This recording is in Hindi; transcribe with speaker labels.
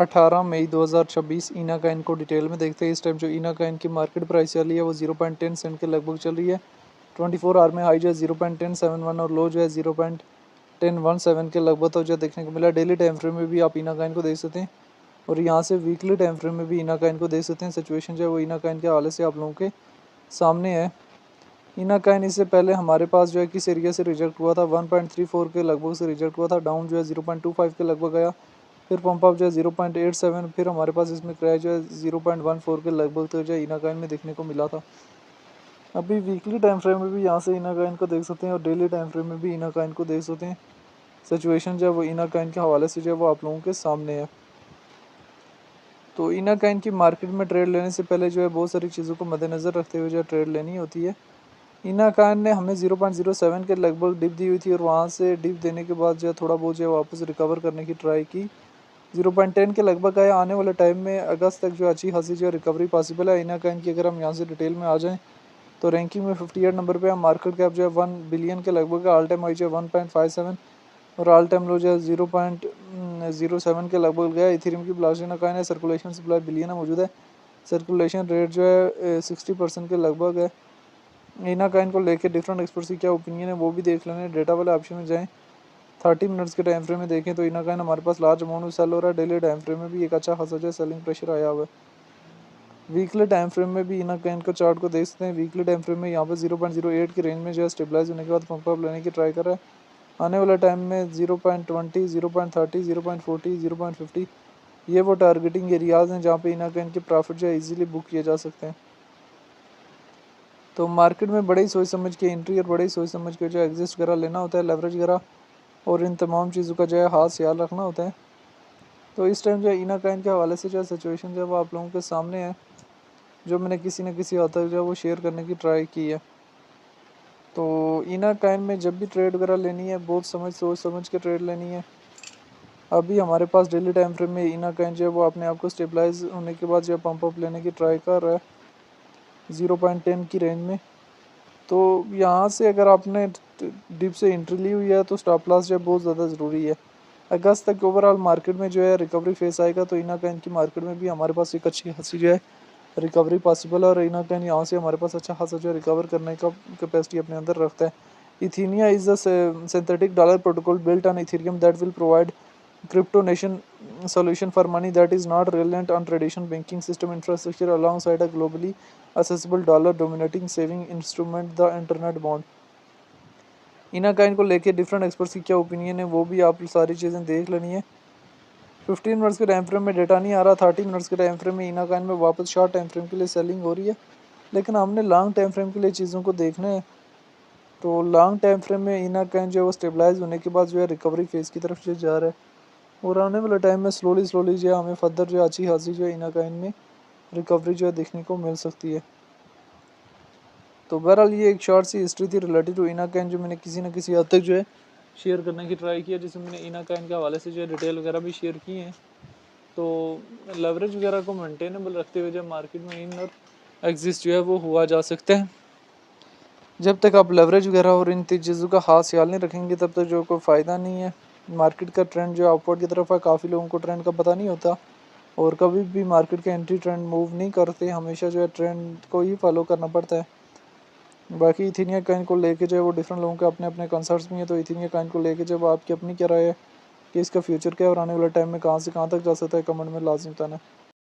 Speaker 1: 18 मई 2026 ईना कॉइन को डिटेल में देखते हैं। इस टाइम जो ईना कॉइन की मार्केट प्राइस चल रही है वो 0.10 सेंट के लगभग चल रही है। 24 आवर में हाई जो है 0.1071 और लो जो है 0.1017 के लगभग तो जो देखने को मिला। डेली टाइम फ्रेम में भी आप ईना कॉइन को देख सकते हैं और यहाँ से वीकली टाइम फ्रेम में भी ईना कॉइन को देख सकते हैं। सिचुएशन जो है वो ईना कॉइन के हवाले से आप लोगों के सामने है। ईना कॉइन इससे पहले हमारे पास जो है किस एरिया से रिजेक्ट हुआ था, 1.34 के लगभग से रिजेक्ट हुआ था। डाउन जो है 0.25 के लगभग गया, फिर पंप अप जो है 0.87, फिर हमारे पास इसमें क्रैश जो है 0.14 के लगभग तो जो है ईना कॉइन में देखने को मिला था। अभी वीकली टाइम फ्रेम में भी यहाँ से ईना कॉइन को देख सकते हैं और डेली टाइम फ्रेम में भी ईना कॉइन को देख सकते हैं। सिचुएशन जो है वो ईना कॉइन के हवाले से जो है वो आप लोगों के सामने है। तो ईना कॉइन की मार्केट में ट्रेड लेने से पहले जो है बहुत सारी चीज़ों को मद्देनज़र रखते हुए जो है ट्रेड लेनी होती है। ईना कॉइन ने हमें 0.07 के लगभग डिप दी हुई थी और वहाँ से डिप देने के बाद जो है थोड़ा बहुत जो है वापस रिकवर करने की ट्राई की। 0.10 के लगभग आया। आने वाले टाइम में अगस्त तक जो अच्छी खासी जो रिकवरी पॉसिबल है ईना कॉइन की। अगर हम यहाँ से डिटेल में आ जाएँ तो रैंकिंग में 58 नंबर पे है। मार्केट कैप जो है 1 बिलियन के लगभग है। ऑल टाइम हाई जो है 1.57 और ऑल टाइम लो जो है 0.07 के लगभग गया। इथेरियम की ब्लॉकचेन ईना कॉइन है। सर्कुलेशन सप्लाई बिलियन में मौजूद है। सर्कुलेशन रेट जो है 60% के लगभग है। ईना कॉइन को लेके डिफरेंट एक्सपर्ट्स की क्या ओपिनियन है वो भी देख लेना है। डेटा वाले ऑप्शन में जाएँ, 30 मिनट्स के टाइम फ्रेम में देखें तो ईना कॉइन हमारे पास लार्ज अमाउंट में सेल हो रहा है। डेली टाइम फ्रेम में भी एक अच्छा खासा जो है सेलिंग प्रेशर आया हुआ है। वीकली टाइम फ्रेम में भी ईना कॉइन का चार्ट को देख सकते हैं। वीकली टाइम फ्रेम में यहाँ पर 0.08 की रेंज में जो है स्टेबलाइज होने के बाद पंप अप लेने की ट्राई कर रहा है। आने वाले टाइम में 0.20, 0.30, 0.40, 0.50 ये वो टारगेटिंग एरियाज़ हैं जहाँ पे ईना कॉइन के प्रॉफिट जो है ईजिली बुक किए जा सकते हैं। तो मार्केट में बड़े ही सोच समझ के एंट्री और बड़े ही सोच समझ के जो एग्जिस्ट करा लेना होता है, लेवरेज करा और इन तमाम चीज़ों का जो है हाथ ख्याल रखना होता है। तो इस टाइम जो है ईना कॉइन के हवाले से जो है सिचुएशन जो है वो आप लोगों के सामने है, जो मैंने किसी न किसी हद तक जो है वो शेयर करने की ट्राई की है। तो ईना कॉइन में जब भी ट्रेड वगैरह लेनी है बहुत सोच समझ के ट्रेड लेनी है। अभी हमारे पास डेली टाइम फ्रेम में ईना कॉइन जो है वो अपने आप को स्टेबलाइज होने के बाद जो है पंप अप लेने की ट्राई कर रहा है 0.10 की रेंज में। तो यहाँ से अगर आपने डिप से एंट्री ली हुई है तो स्टॉप लॉस जो है बहुत ज़्यादा ज़रूरी है। अगस्त तक ओवरऑल मार्केट में जो है रिकवरी फेस आएगा तो ईना कॉइन की मार्केट में भी हमारे पास एक अच्छी खासी जो है रिकवरी पॉसिबल है और ईना कॉइन यहाँ से हमारे पास अच्छा खासा जो है रिकवर करने का कैपेसिटी अपने अंदर रखता है। Ethena is a synthetic dollar protocol built on Ethereum that will provide crypto nation solution for money that is not reliant on traditional banking system infrastructure alongside a globally accessible dollar dominating saving instrument the internet bond। Eena coin को लेके डिफरेंट एक्सपर्ट्स की क्या ओपिनियन है वो भी आप सारी चीज़ें देख लेनी है। 15 मिनट्स के टाइम फ्रेम में डेटा नहीं आ रहा। 30 मिनट्स के टाइम फ्रेम में ईना कॉइन में वापस शॉर्ट टाइम फ्रेम के लिए सेलिंग हो रही है, लेकिन हमने लॉन्ग टाइम फ्रेम के लिए चीज़ों को देखना है। तो लॉन्ग टाइम फ्रेम में ईना कॉइन जो है वो स्टेबलाइज होने के बाद जो है रिकवरी फेज़ की तरफ जो जा रहा है और आने वाले टाइम में स्लोली जो है हमें फर्दर जो है अच्छी खासी जो है ईना कॉइन में रिकवरी जो है देखने को मिल सकती है। तो बहरहाल ये एक शॉर्ट सी हिस्ट्री थी रिलेटेड टू ईना कॉइन जो मैंने किसी न किसी हद तक जो है शेयर करने की ट्राई किया, जिसमें मैंने ईना कॉइन के हवाले से जो है डिटेल वगैरह भी शेयर की हैं। तो लेवरेज वगैरह को मेंटेनेबल रखते हुए जब मार्केट में इन और एग्जिस्ट जो है वो हुआ जा सकता है। जब तक आप लेवरेज वगैरह और इन चीज़ों का खास ख्याल नहीं रखेंगे तब तक जो कोई फ़ायदा नहीं है। मार्केट का ट्रेंड जो अपवर्ड की तरफ है, काफ़ी लोगों को ट्रेंड का पता नहीं होता और कभी भी मार्केट के एंट्री ट्रेंड मूव नहीं करते, हमेशा जो है ट्रेंड को ही फॉलो करना पड़ता है। बाकी इथीनिया कॉइन को लेके जो है वो डिफरेंट लोगों के अपने अपने कंसर्ट्स भी हैं। तो इथीनिया कॉइन को लेके जब आपकी अपनी क्या राय है कि इसका फ्यूचर क्या है और आने वाले टाइम में कहाँ से कहाँ तक जा सकता है, कमेंट में लाजमी बताना।